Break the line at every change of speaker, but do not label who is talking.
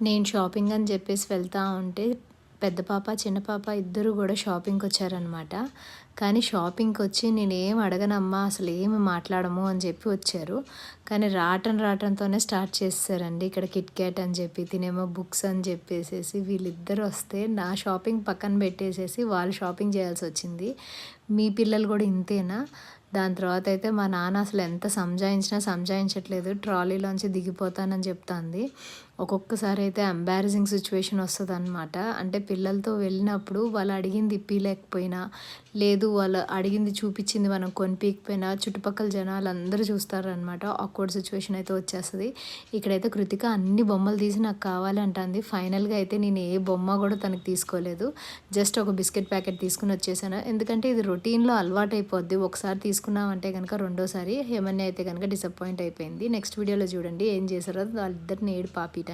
నేను షాపింగ్ అని చెప్పేసి వెళ్తా ఉంటే పెద్ద పాప, చిన్న పాప ఇద్దరు గూడా షాపింగ్‌కొచ్చారనమాట. కానీ షాపింగ్‌కొచ్చి నేనేం అడగనమ్మా, అసలేమి మాట్లాడము అని చెప్పి వచ్చారు. కానీ రావటంతోనే స్టార్ట్ చేసేసారండి. ఇక్కడ కిట్ క్యాట్ అని చెప్పి, తినేమో బుక్స్ అని చెప్పేసేసి వీళ్ళిద్దరు వస్తే నా షాపింగ్ పక్కన పెట్టేసేసి వాళ్ళు షాపింగ్ చేయాల్సొచ్చింది. మీ పిల్లలు గూడా ఇంతేనా? దాని తర్వాత అయితే మా నాన్న అసలు ఎంత సంజాయించినా సంజాయించట్లేదు. ట్రాలీలోంచి దిగిపోతానని చెప్తాంది. ఒక్కొక్కసారి అయితే ఎంబారసింగ్ సిచ్యువేషన్ వస్తదనమాట. అంటే పిల్లలతో వెళ్ళినప్పుడు వాళ్ళు అడిగింది ఇప్పీయలేకపోయినా, లేదు వాళ్ళు అడిగింది చూపిచ్చింది మనం కొనిపీయకపోయినా చుట్టుపక్కల జనాలందరూ చూస్తారనమాట. ఆక్వర్డ్ సిచ్యువేషన్ అయితే వచ్చేస్తది. ఇక్కడైతే కృతిక అన్ని బొమ్మలు తీసి నాకు కావాలి అంటాంది. ఫైనల్‌గా అయితే నేను ఏ బొమ్మ గూడా తనకి తీసుకోలేదు. జస్ట్ ఒక బిస్కెట్ ప్యాకెట్ తీసుకొని వచ్చేసాను. ఎందుకంటే ఇది రొటీన్‌లో అలవాటైపోద్ది. ఒకసారి తీసుకున్నామంటే గనక రెండోసారి హేమన్య అయితే గనక డిసప్పాయింట్ అయిపోయింది. నెక్స్ట్ వీడియోలో చూడండి ఏం చేశారో వాళ్ళిద్దరిని ఏడుపు ఆపియటానికి.